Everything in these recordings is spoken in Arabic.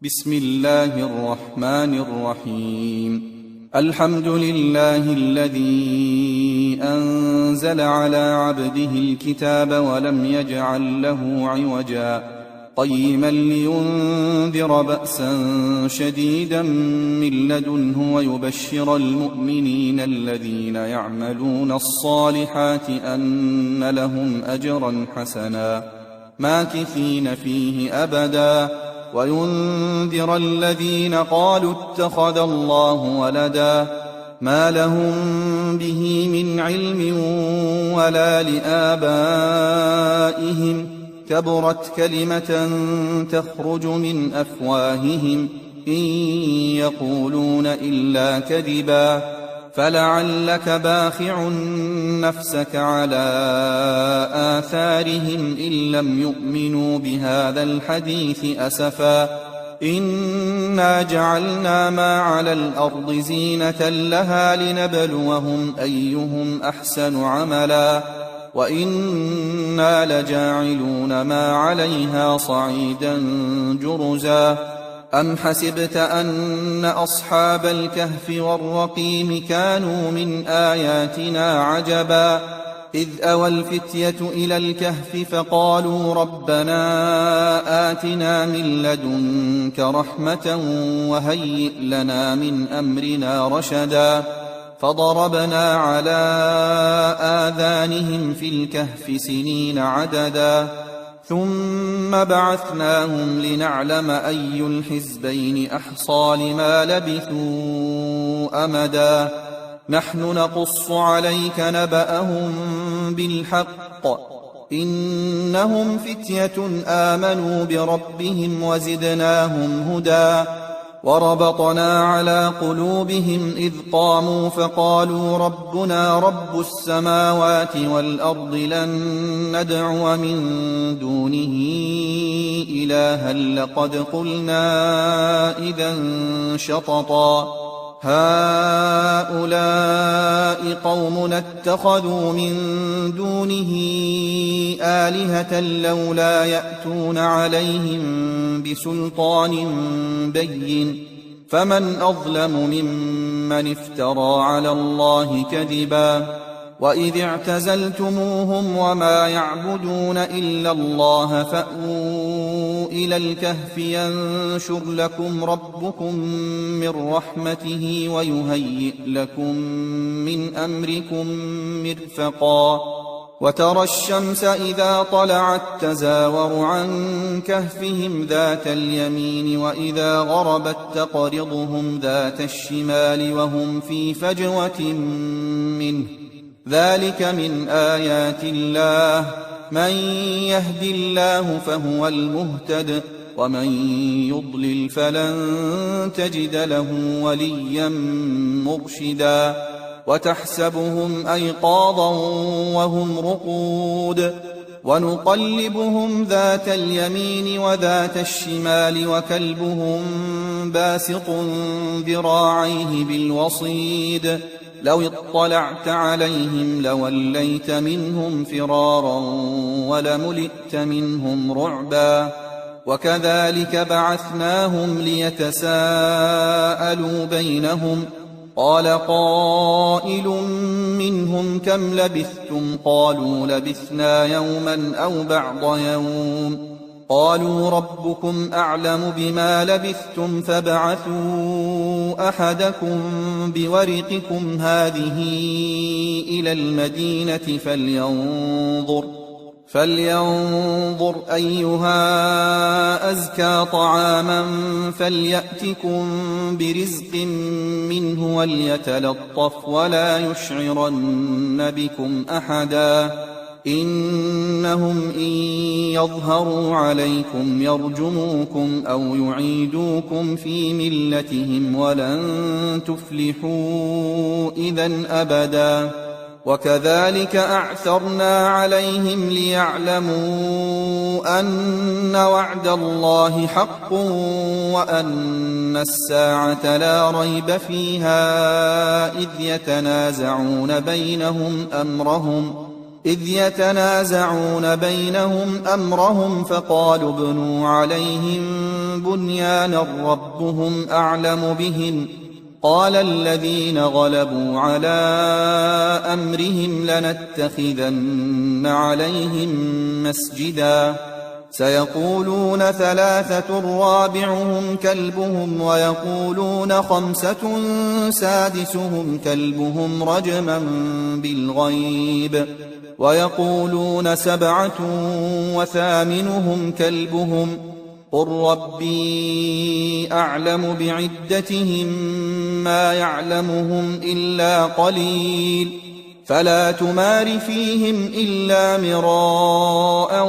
بسم الله الرحمن الرحيم. الحمد لله الذي أنزل على عبده الكتاب ولم يجعل له عوجا قيما لينذر بأسا شديدا من لدنه ويبشر المؤمنين الذين يعملون الصالحات أن لهم أجرا حسنا ماكثين فيه أبدا وينذر الذين قالوا اتخذ الله ولدا ما لهم به من علم ولا لآبائهم كبرت كلمة تخرج من أفواههم إن يقولون إلا كذبا فلعلك باخع نفسك على آثارهم إن لم يؤمنوا بهذا الحديث أسفا إنا جعلنا ما على الأرض زينة لها لنبلوهم أيهم أحسن عملا وإنا لجاعلون ما عليها صعيدا جرزا أم حسبت أن أصحاب الكهف والرقيم كانوا من آياتنا عجبا إذ أوى الفتية إلى الكهف فقالوا ربنا آتنا من لدنك رحمة وهيئ لنا من أمرنا رشدا فضربنا على آذانهم في الكهف سنين عددا ثم بعثناهم لنعلم أي الحزبين أحصى لما لبثوا أمدا نحن نقص عليك نبأهم بالحق إنهم فتية آمنوا بربهم وزدناهم هدى وربطنا على قلوبهم إذ قاموا فقالوا ربنا رب السماوات والأرض لن ندعو من دونه إلها لقد قلنا إذا شططا هؤلاء قومنا اتخذوا من دونه آلهة لولا يأتون عليهم بسلطان بين فمن أظلم ممن افترى على الله كذبا وإذ اعتزلتموهم وما يعبدون إلا الله فأووا إلى الكهف ينشر لكم ربكم من رحمته ويهيئ لكم من أمركم مرفقا وترى الشمس إذا طلعت تزاور عن كهفهم ذات اليمين وإذا غربت تقرضهم ذات الشمال وهم في فجوة منه ذلك من آيات الله من يهد الله فهو المهتد ومن يضلل فلن تجد له وليا مرشدا وتحسبهم أيقاظا وهم رقود ونقلبهم ذات اليمين وذات الشمال وكلبهم باسط ذراعيه بالوصيد لو اطلعت عليهم لوليت منهم فرارا ولملئت منهم رعبا وكذلك بعثناهم ليتساءلوا بينهم قال قائل منهم كم لبثتم قالوا لبثنا يوما أو بعض يوم قالوا ربكم أعلم بما لبثتم فابعثوا أحدكم بورقكم هذه إلى المدينة فلينظر أيها أزكى طعاما فليأتكم برزق منه وليتلطف ولا يشعرن بكم أحدا إنهم إن يظهروا عليكم يرجموكم أو يعيدوكم في ملتهم ولن تفلحوا إذا أبدا وكذلك أعثرنا عليهم ليعلموا أن وعد الله حق وأن الساعة لا ريب فيها إذ يتنازعون بينهم أمرهم فقالوا ابنوا عليهم بنيانا ربهم أعلم بهم قال الذين غلبوا على أمرهم لنتخذن عليهم مسجدا سيقولون 3 رابعهم كلبهم ويقولون 5 سادسهم كلبهم رجما بالغيب ويقولون 7 وثامنهم كلبهم قل ربي أعلم بعدتهم ما يعلمهم إلا قليل فلا تمار فيهم إلا مراء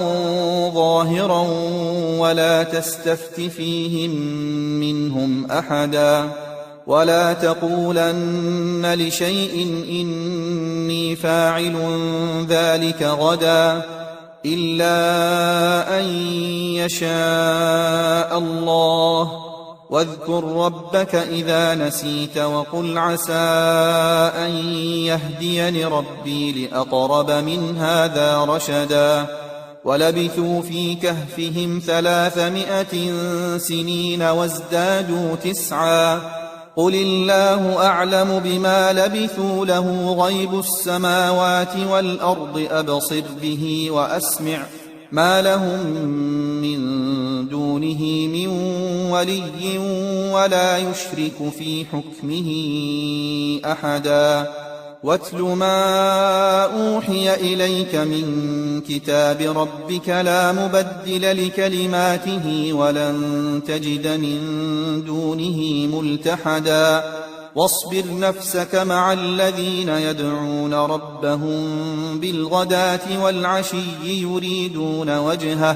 ظاهرا ولا تستفت فيهم منهم أحدا ولا تقولن لشيء إني فاعل ذلك غدا إلا أن يشاء الله واذكر ربك إذا نسيت وقل عسى أن يهديني ربي لأقرب من هذا رشدا ولبثوا في كهفهم 300 سنين وازدادوا 9 قل الله أعلم بما لبثوا له غيب السماوات والأرض أبصر به وأسمع ما لهم من دونه من ولي ولا يشرك في حكمه أحدا واتل ما أوحي إليك من كتاب ربك لا مبدل لكلماته ولن تجد من دونه ملتحدا واصبر نفسك مع الذين يدعون ربهم بالغداة والعشي يريدون وجهه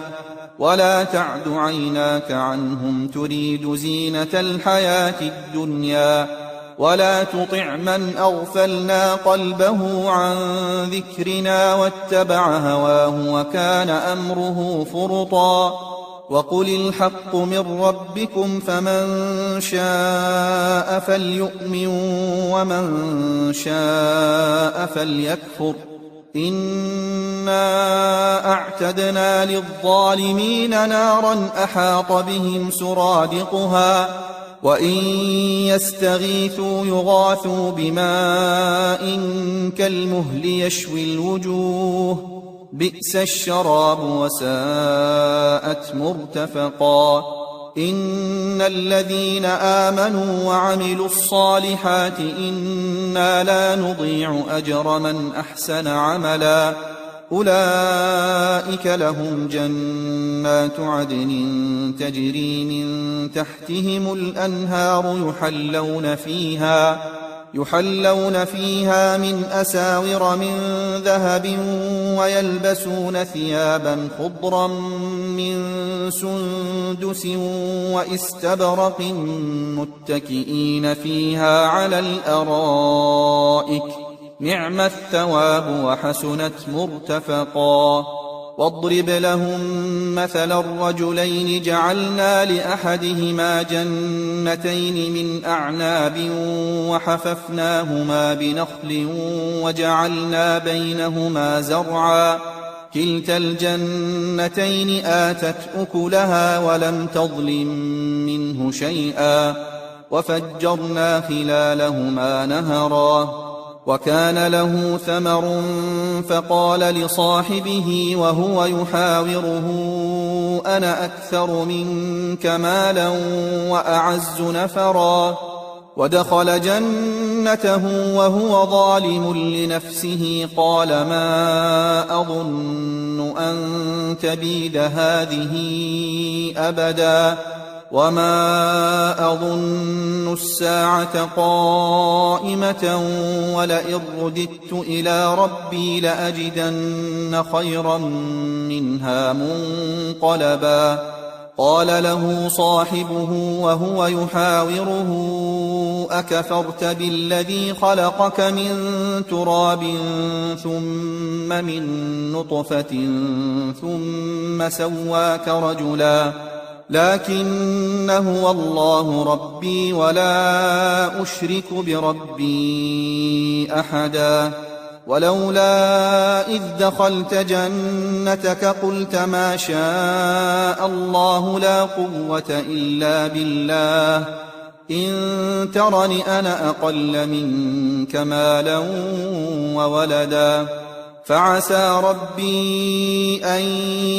ولا تعد عيناك عنهم تريد زينة الحياة الدنيا ولا تطع من أغفلنا قلبه عن ذكرنا واتبع هواه وكان أمره فرطا وقل الحق من ربكم فمن شاء فليؤمن ومن شاء فليكفر إنا أعتدنا للظالمين نارا أحاط بهم سرادقها وإن يستغيثوا يغاثوا بماء كالمهل يشوي الوجوه بئس الشراب وساءت مرتفقا إن الذين آمنوا وعملوا الصالحات إنا لا نضيع أجر من أحسن عملا أولئك لهم جنات عدن تجري من تحتهم الأنهار يحلون فيها من أساور من ذهب ويلبسون ثيابا خضرا من سندس واستبرق متكئين فيها على الأرائك نعم الثواب وحسنت مرتفقا واضرب لهم مثل الرجلين جعلنا لأحدهما جنتين من أعناب وحففناهما بنخل وجعلنا بينهما زرعا كلتا الجنتين آتت أكلها ولم تظلم منه شيئا وفجرنا خلالهما نهرا وكان له ثمر فقال لصاحبه وهو يحاوره أنا أكثر منك مالا وأعز نفرا ودخل جنته وهو ظالم لنفسه قال ما أظن أن تبيد هذه أبدا وما أظن الساعة قائمة ولئن رددت إلى ربي لأجدن خيرا منها منقلبا قال له صاحبه وهو يحاوره أكفرت بالذي خلقك من تراب ثم من نطفة ثم سواك رجلا لكن هو الله ربي ولا أشرك بربي أحدا ولولا إذ دخلت جنتك قلت ما شاء الله لا قوة إلا بالله إن ترني أنا أقل منك مالا وولدا فعسى ربي أن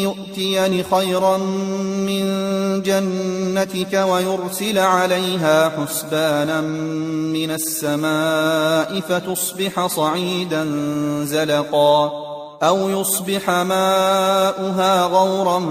يؤتيني خيرا من جنتك ويرسل عليها حسبانا من السماء فتصبح صعيدا زلقا أو يصبح ماؤها غورا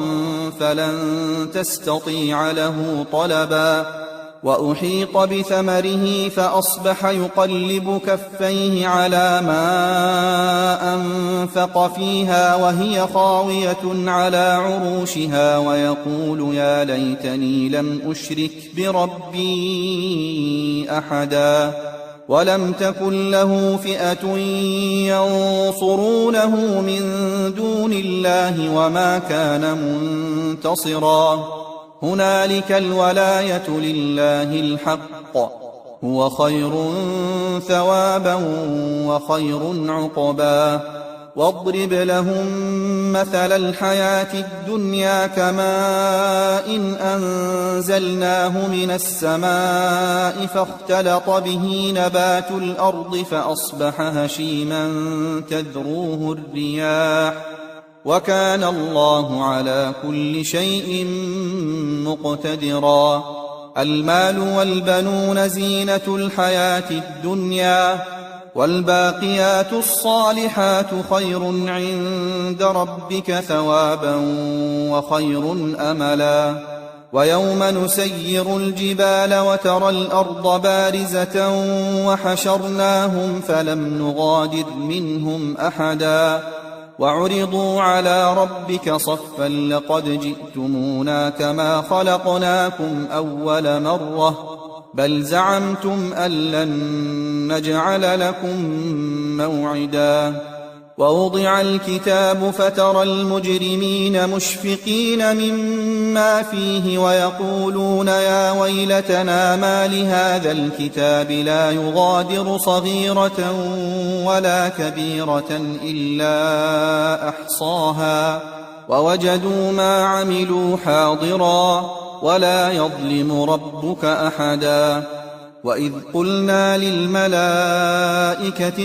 فلن تستطيع له طلبا وأحيط بثمره فأصبح يقلب كفيه على ما أنفق فيها وهي خاوية على عروشها ويقول يا ليتني لم أشرك بربي أحدا ولم تكن له فئة ينصرونه من دون الله وما كان منتصرا هنالك الولاية لله الحق هو خير ثوابا وخير عقبا واضرب لهم مثل الحياة الدنيا كماء إن أنزلناه من السماء فاختلط به نبات الأرض فأصبح هشيما تذروه الرياح وكان الله على كل شيء مقتدرا المال والبنون زينة الحياة الدنيا والباقيات الصالحات خير عند ربك ثوابا وخير أملا ويوم نسير الجبال وترى الأرض بارزة وحشرناهم فلم نغادر منهم أحدا وعرضوا على ربك صفا لقد جئتمونا كما خلقناكم أول مرة بل زعمتم أن لن نجعل لكم موعدا ووضع الكتاب فترى المجرمين مشفقين مما فيه ويقولون يا ويلتنا ما لهذا الكتاب لا يغادر صغيرة ولا كبيرة إلا أحصاها ووجدوا ما عملوا حاضرا ولا يظلم ربك أحدا وإذ قلنا للملائكة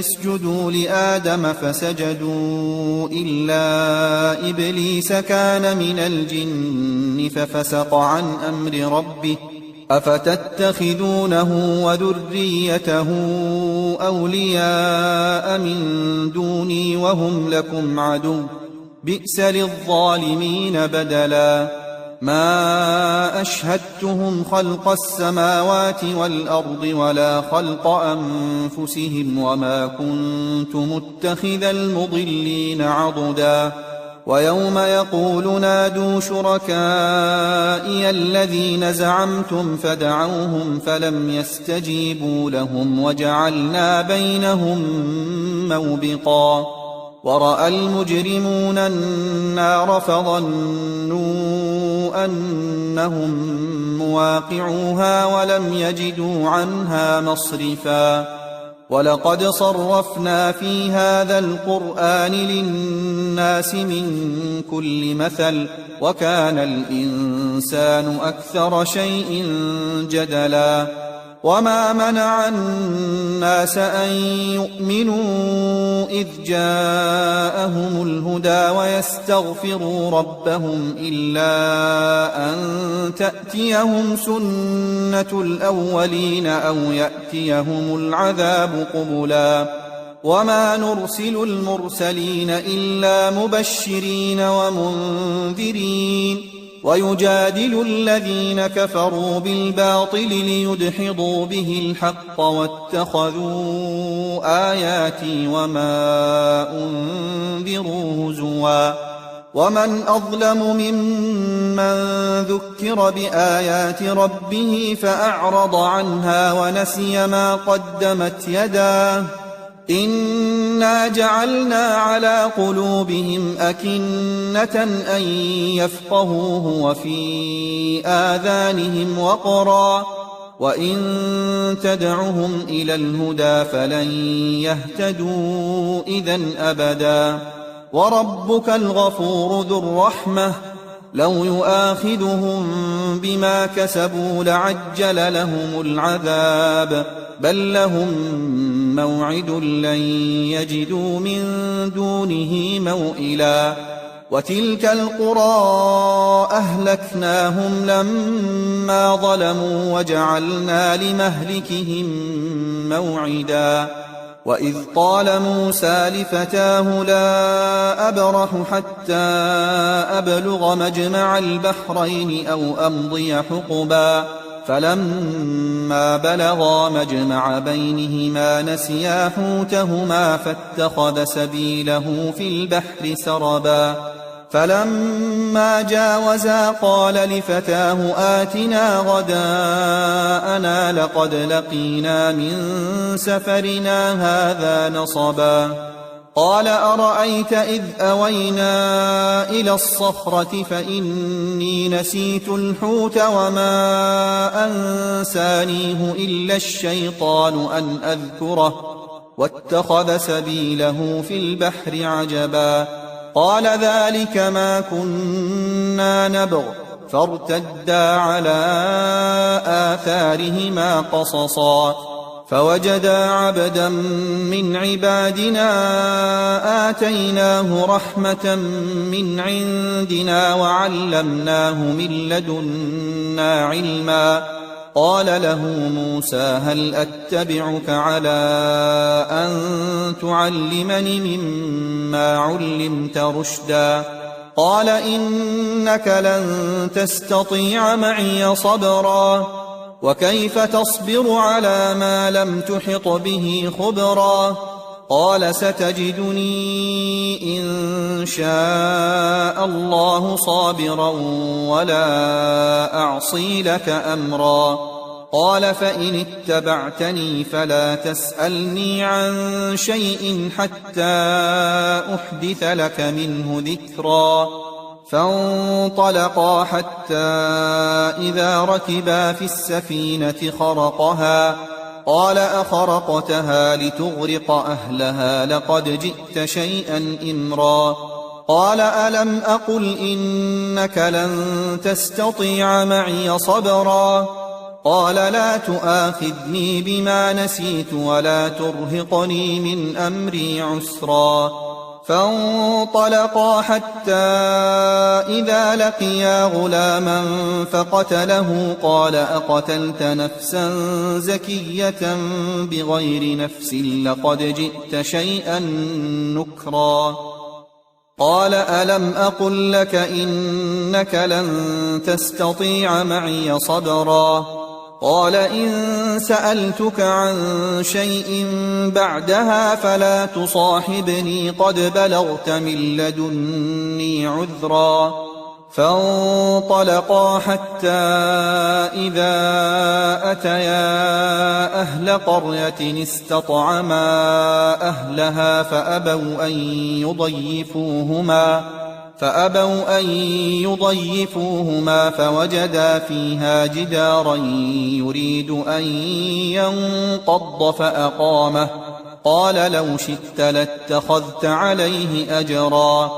اسجدوا لآدم فسجدوا إلا إبليس كان من الجن ففسق عن أمر ربه أفتتخذونه وذريته أولياء من دوني وهم لكم عدو بئس للظالمين بدلا ما أشهدتهم خلق السماوات والأرض ولا خلق أنفسهم وما كنت متخذ المضلين عضدا ويوم يقول نادوا شركائي الذين زعمتم فدعوهم فلم يستجيبوا لهم وجعلنا بينهم موبقا ورأى المجرمون النار فظنوا أنهم مواقعوها ولم يجدوا عنها مصرفا ولقد صرفنا في هذا القرآن للناس من كل مثل وكان الإنسان أكثر شيء جدلا وما منع الناس أن يؤمنوا إذ جاءهم الهدى ويستغفروا ربهم إلا أن تأتيهم سنة الأولين أو يأتيهم العذاب قبلا وما نرسل المرسلين إلا مبشرين ومنذرين ويجادل الذين كفروا بالباطل ليدحضوا به الحق واتخذوا آياتي وما أنذروا هزوا ومن أظلم ممن ذكر بآيات ربه فأعرض عنها ونسي ما قدمت يداه إنا جعلنا على قلوبهم أكنة أن يفقهوه وفي آذانهم وقرا وإن تدعهم إلى الهدى فلن يهتدوا إذًا أبدًا وربك الغفور ذو الرحمة لو يؤاخذهم بما كسبوا لعجل لهم العذاب بل لهم موعد لن يجدوا من دونه موئلا وتلك القرى أهلكناهم لما ظلموا وجعلنا لمهلكهم موعدا وإذ قال موسى لفتاه لا أبرح حتى أبلغ مجمع البحرين أو أمضي حقبا فلما بلغا مجمع بينهما نسيا حوتهما فاتخذ سبيله في البحر سربا فلما جاوزا قال لفتاه آتنا غداءنا لقد لقينا من سفرنا هذا نصبا قال أرأيت إذ أوينا إلى الصخرة فإني نسيت الحوت وما أنسانيه إلا الشيطان أن أذكره واتخذ سبيله في البحر عجبا قال ذلك ما كنا نبغ فارتدا على آثارهما قصصا فوجدا عبدا من عبادنا آتيناه رحمة من عندنا وعلمناه من لدنا علما قال له موسى هل أتبعك على أن تعلمني مما علمت رشدا قال إنك لن تستطيع معي صبرا وكيف تصبر على ما لم تحط به خبرا قال ستجدني إن شاء الله صابرا ولا أعصي لك أمرا قال فإن اتبعتني فلا تسألني عن شيء حتى أحدث لك منه ذكرا فانطلقا حتى إذا ركبا في السفينة خرقها قال أخرقتها لتغرق أهلها لقد جئت شيئا إمرا قال ألم أقل إنك لن تستطيع معي صبرا قال لا تؤاخذني بما نسيت ولا ترهقني من أمري عسرا فانطلقا حتى إذا لقيا غلاما فقتله قال أقتلت نفسا زكية بغير نفس لقد جئت شيئا نكرا قال ألم أقل لك إنك لن تستطيع معي صبرا قال إن سألتك عن شيء بعدها فلا تصاحبني قد بلغت من لدني عذرا فانطلقا حتى إذا أتيا أهل قرية استطعما أهلها فأبوا أن يضيفوهما فوجدا فيها جدارا يريد أن ينقض فأقامه قال لو شئت لاتخذت عليه أجرا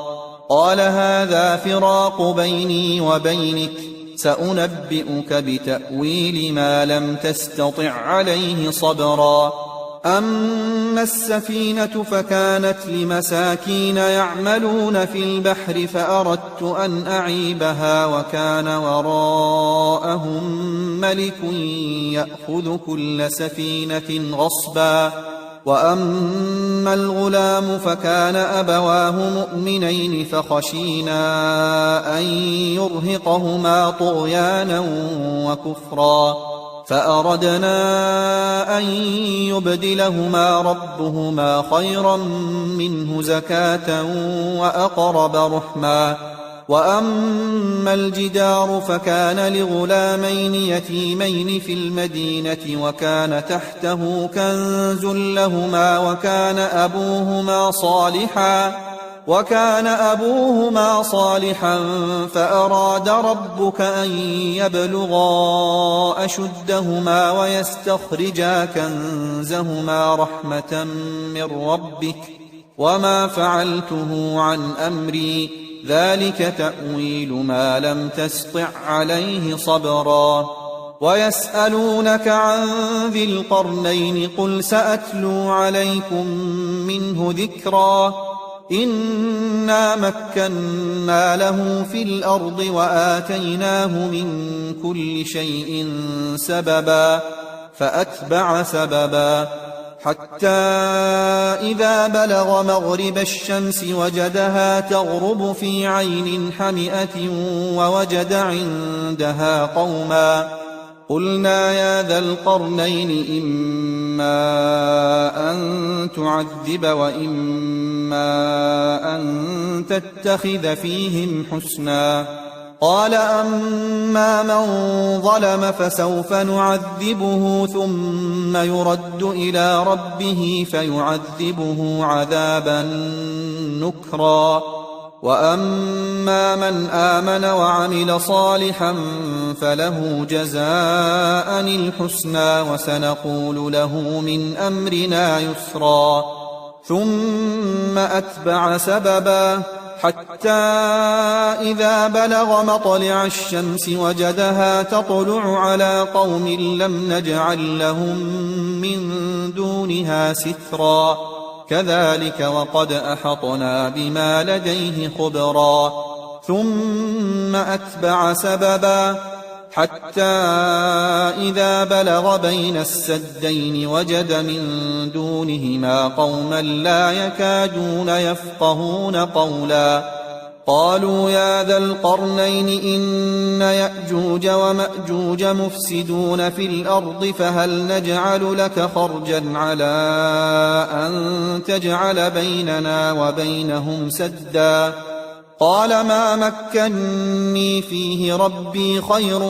قال هذا فراق بيني وبينك سأنبئك بتأويل ما لم تستطع عليه صبرا أما السفينة فكانت لمساكين يعملون في البحر فأردت أن أعيبها وكان وراءهم ملك يأخذ كل سفينة غصبا وأما الغلام فكان أبواه مؤمنين فخشينا أن يرهقهما طغيانا وكفرا فأردنا أن يبدلهما ربهما خيرا منه زكاة وأقرب رحما وأما الجدار فكان لغلامين يتيمين في المدينة وكان تحته كنز لهما وكان أبوهما صالحا وكان أبوهما صالحا فأراد ربك أن يبلغا أشدهما ويستخرجا كنزهما رحمة من ربك وما فعلته عن أمري ذلك تأويل ما لم تسطع عليه صبرا ويسألونك عن ذي القرنين قل سأتلو عليكم منه ذكرا إنا مكنا له في الأرض وآتيناه من كل شيء سببا فأتبع سببا حتى إذا بلغ مغرب الشمس وجدها تغرب في عين حمئة ووجد عندها قوما قلنا يا ذا القرنين إما أن تعذب وإما أن تتخذ فيهم حسنا قال أما من ظلم فسوف نعذبه ثم يرد إلى ربه فيعذبه عذابا نكرا وأما من آمن وعمل صالحا فله جزاء الحسنى وسنقول له من أمرنا يسرا ثم أتبع سببا حتى إذا بلغ مطلع الشمس وجدها تطلع على قوم لم نجعل لهم من دونها سترا كذلك وقد أحطنا بما لديه خبرا ثم أتبع سببا حتى إذا بلغ بين السدين وجد من دونهما قوما لا يكادون يفقهون قولا قالوا يا ذا القرنين إن يأجوج ومأجوج مفسدون في الأرض فهل نجعل لك خرجا على أن تجعل بيننا وبينهم سدا قال ما مكني فيه ربي خير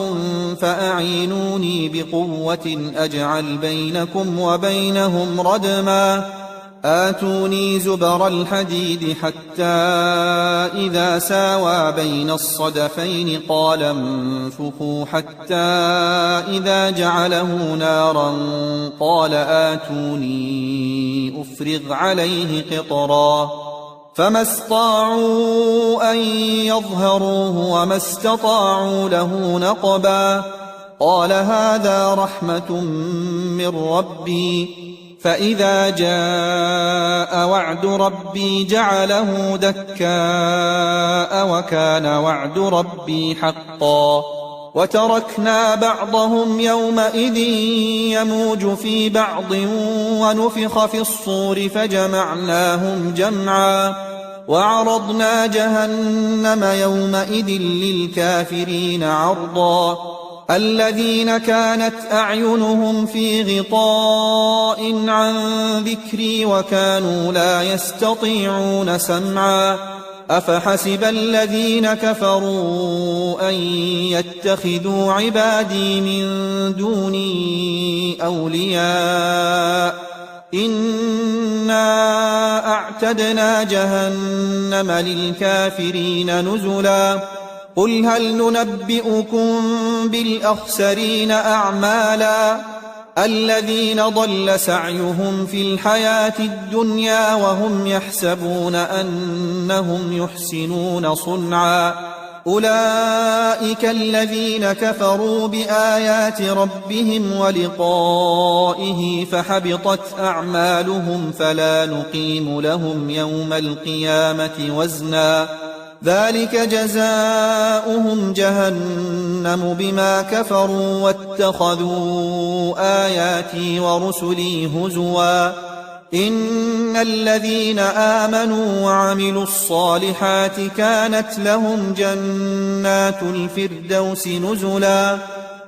فأعينوني بقوة أجعل بينكم وبينهم ردما آتوني زبر الحديد حتى إذا ساوى بين الصدفين قال انفخوا حتى إذا جعله نارا قال آتوني أفرغ عليه قطرا فما استطاعوا أن يظهروه وما استطاعوا له نقبا قال هذا رحمة من ربي فإذا جاء وعد ربي جعله دكاء وكان وعد ربي حقا وتركنا بعضهم يومئذ يموج في بعض ونفخ في الصور فجمعناهم جمعا وعرضنا جهنم يومئذ للكافرين عرضا الذين كانت أعينهم في غطاء عن ذكري وكانوا لا يستطيعون سمعا أفحسب الذين كفروا أن يتخذوا عبادي من دوني أولياء إنا أعتدنا جهنم للكافرين نزلا قل هل ننبئكم بالأخسرين أعمالا الذين ضل سعيهم في الحياة الدنيا وهم يحسبون أنهم يحسنون صنعا أولئك الذين كفروا بآيات ربهم ولقائه فحبطت أعمالهم فلا نقيم لهم يوم القيامة وزنا ذلك جزاؤهم جهنم بما كفروا واتخذوا آياتي ورسلي هزوا إن الذين آمنوا وعملوا الصالحات كانت لهم جنات الفردوس نزلا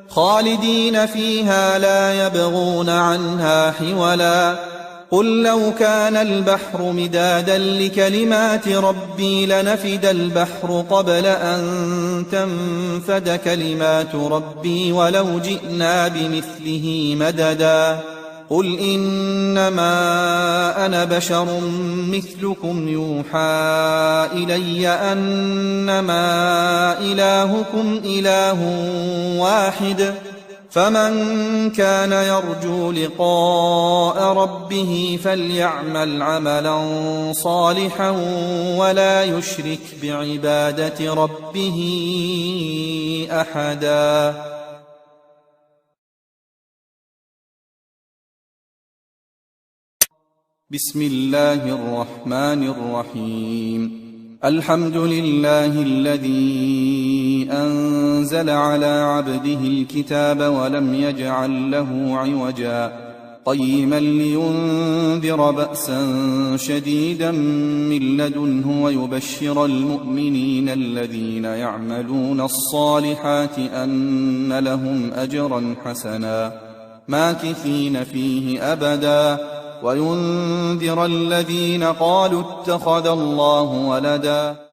خالدين فيها لا يبغون عنها حولا قل لو كان البحر مدادا لكلمات ربي لنفد البحر قبل أن تنفد كلمات ربي ولو جئنا بمثله مددا قل إنما أنا بشر مثلكم يوحى إلي أنما إلهكم إله واحد فمن كان يرجو لقاء ربه فليعمل عملا صالحا ولا يشرك بعبادة ربه أحدا. بسم الله الرحمن الرحيم. الحمد لله الذي أنزل على عبده الكتاب ولم يجعل له عوجا قيما لينذر بأسا شديدا من لدنه ويبشر المؤمنين الذين يعملون الصالحات أن لهم أجرا حسنا ماكثين فيه أبدا وينذر الذين قالوا اتخذ الله ولدا.